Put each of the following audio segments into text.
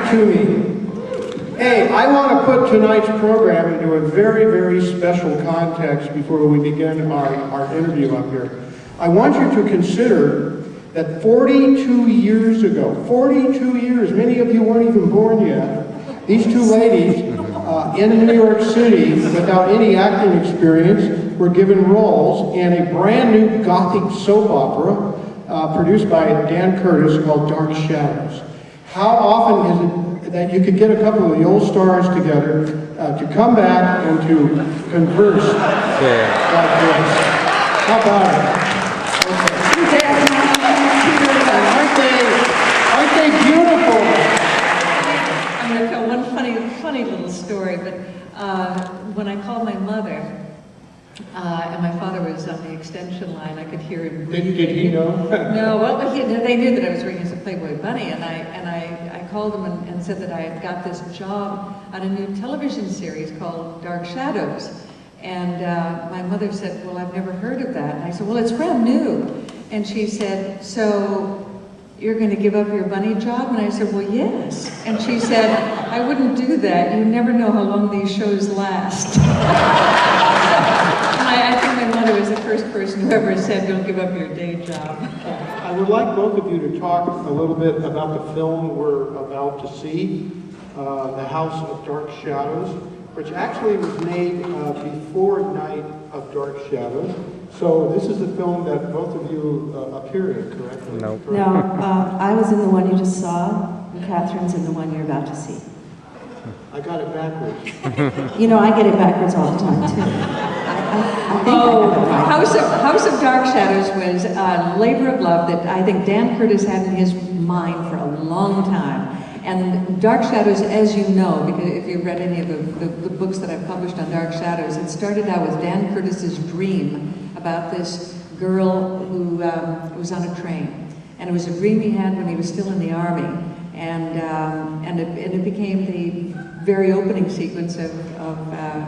back to me. Hey, I want to put tonight's program into a very, very special context before we begin our interview up here. I want you to consider that 42 years ago, 42 years, many of you weren't even born yet, these two ladies in New York City, without any acting experience, were given roles in a brand new Gothic soap opera produced by Dan Curtis called Dark Shadows. How often is it that you could get a couple of the old stars together to come back and to converse like this? How about it? Aren't they beautiful? I'm going to tell one funny little story, but when I called my mother, and my father was on the extension line, I could hear him breathing. Did he know? No, well, they knew that I was working as a Playboy bunny, and I called him and said that I had got this job on a new television series called Dark Shadows. And my mother said, well, I've never heard of that. And I said, well, it's brand new. And she said, so you're going to give up your bunny job? And I said, well, yes. And she said, I wouldn't do that. You never know how long these shows last. I think my mother was the first person who ever said, don't give up your day job. I would like both of you to talk a little bit about the film we're about to see, The House of Dark Shadows, which actually was made before Night of Dark Shadows. So this is the film that both of you appear in, correct? No. No, I was in the one you just saw, and Kathryn's in the one you're about to see. I got it backwards. You know, I get it backwards all the time, too. I think House of Dark Shadows was a labor of love that I think Dan Curtis had in his mind for a long time. And Dark Shadows, as you know, because if you've read any of the books that I've published on Dark Shadows, it started out with Dan Curtis's dream about this girl who was on a train. And it was a dream he had when he was still in the army. And it became the very opening sequence of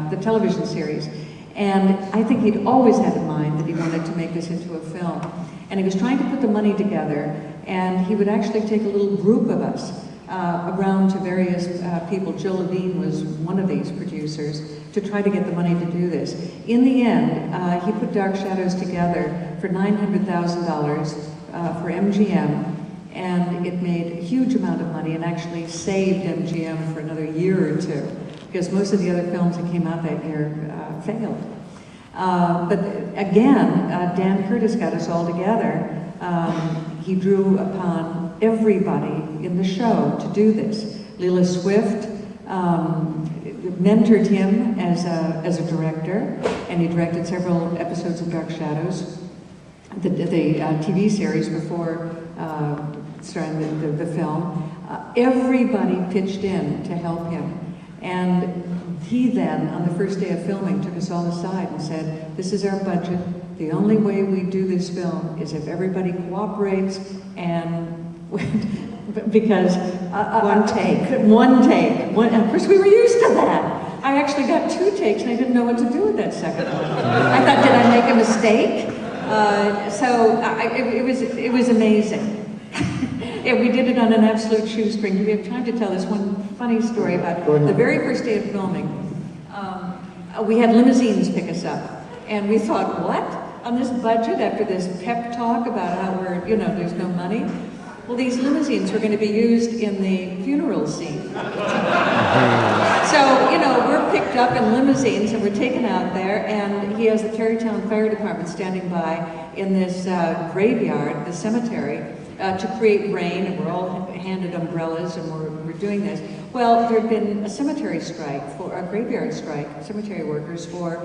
the television series. And I think he'd always had in mind that he wanted to make this into a film. And he was trying to put the money together, and he would actually take a little group of us around to various people. Joe Levine was one of these producers, to try to get the money to do this. In the end, he put Dark Shadows together for $900,000 for MGM, and it made a huge amount of money and actually saved MGM for another year or two, because most of the other films that came out that year failed. But again, Dan Curtis got us all together. He drew upon everybody in the show to do this. Lila Swift mentored him as a director, and he directed several episodes of Dark Shadows, the TV series before starting the film. Everybody pitched in to help him. And he then, on the first day of filming, took us all aside and said, this is our budget. The only way we do this film is if everybody cooperates, and because One take. Of course, we were used to that. I actually got 2 takes, and I didn't know what to do with that second one. I thought, did I make a mistake? It was amazing. Yeah, we did it on an absolute shoestring. Do we have time to tell this one funny story about the very first day of filming? We had limousines pick us up, and we thought, what? On this budget, after this pep talk about how there's no money? Well, these limousines were going to be used in the funeral scene. So, we're picked up in limousines and we're taken out there, and he has the Tarrytown Fire Department standing by in this graveyard, the cemetery, to create rain, and we're all handed umbrellas, and we're doing this. Well, there had been a cemetery strike, a graveyard strike, cemetery workers for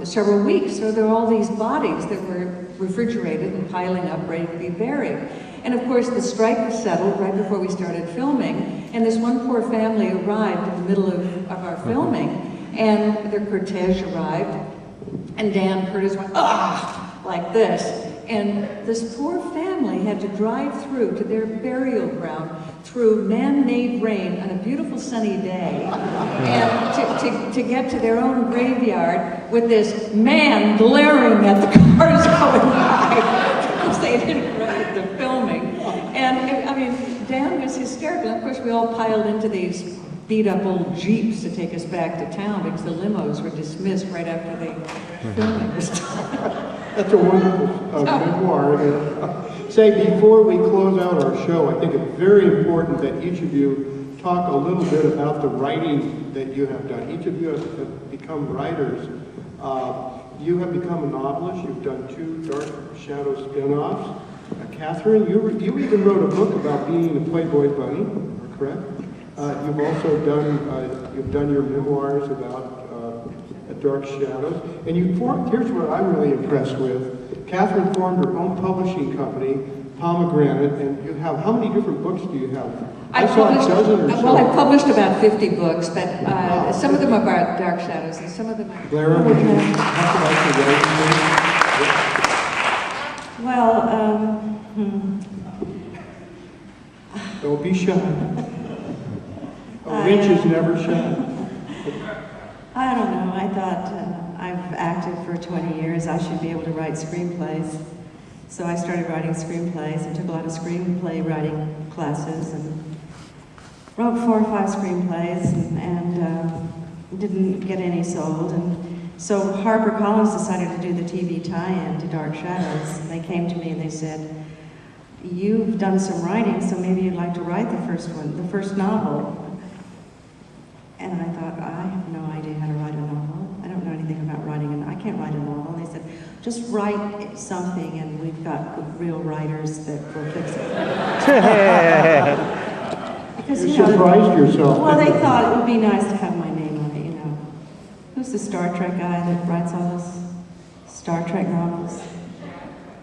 several weeks. So there were all these bodies that were refrigerated and piling up, ready to be buried. And of course, the strike was settled right before we started filming, and this one poor family arrived in the middle of our filming, and their cortege arrived, and Dan Curtis went, ah, like this. And this poor family had to drive through to their burial ground through man-made rain on a beautiful sunny day, and to get to their own graveyard with this man glaring at the cars going by because they didn't write the filming. And I mean, Dan was hysterical. Of course, we all piled into these beat-up old Jeeps to take us back to town because the limos were dismissed right after the filming was done. That's a wonderful memoir. Say, before we close out our show, I think it's very important that each of you talk a little bit about the writing that you have done. Each of you have become writers. You have become a novelist. You've done 2 Dark Shadow spin-offs. Kathryn, you even wrote a book about being a Playboy bunny, correct? You've also done your memoirs about Dark Shadows, and here's what I'm really impressed with. Kathryn formed her own publishing company, Pomegranate, and you have, how many different books do you have? I saw a dozen or so. Well, I've published about 50 books, but some of them are about Dark Shadows, and some of them are... Lara, would you talk about your writing? Well, Don't be shy. A winch is never shy. I don't know. I thought I've acted for 20 years. I should be able to write screenplays. So I started writing screenplays and took a lot of screenplay writing classes and wrote 4 or 5 screenplays and didn't get any sold. And so HarperCollins decided to do the TV tie-in to Dark Shadows. And they came to me and they said, "You've done some writing, so maybe you'd like to write the first one, the first novel." And I thought, I have no idea how to write a novel. I don't know anything about writing, and I can't write a novel. And they said, "Just write something, and we've got real writers that will fix it." Because, You surprised yourself. Well, they thought it would be nice to have my name on it, Who's the Star Trek guy that writes all those Star Trek novels?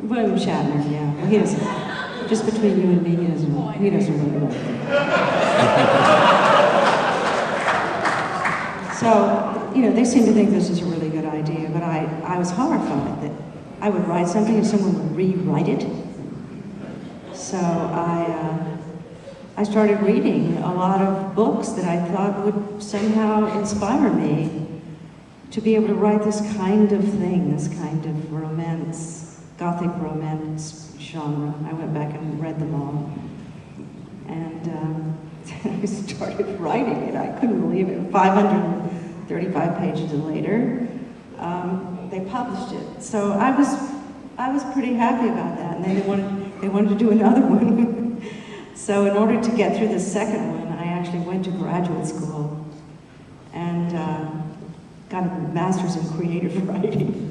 William Shatner, yeah. Well, he doesn't. Just between you and me, he doesn't really write it. So, they seem to think this is a really good idea, but I was horrified that I would write something and someone would rewrite it. So I started reading a lot of books that I thought would somehow inspire me to be able to write this kind of thing, this kind of romance, Gothic romance genre. I went back and read them all. And I started writing it. I couldn't believe it. 535 pages later, they published it. So I was pretty happy about that. And then they wanted to do another one. So in order to get through the second one, I actually went to graduate school and got a master's in creative writing.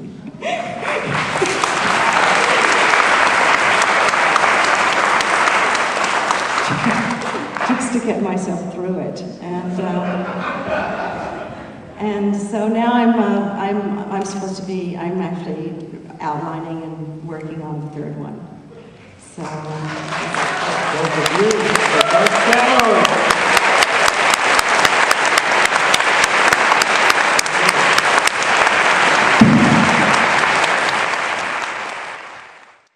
Just to get myself through it, and so now I'm supposed to be. I'm actually outlining and working on the 3rd one. So.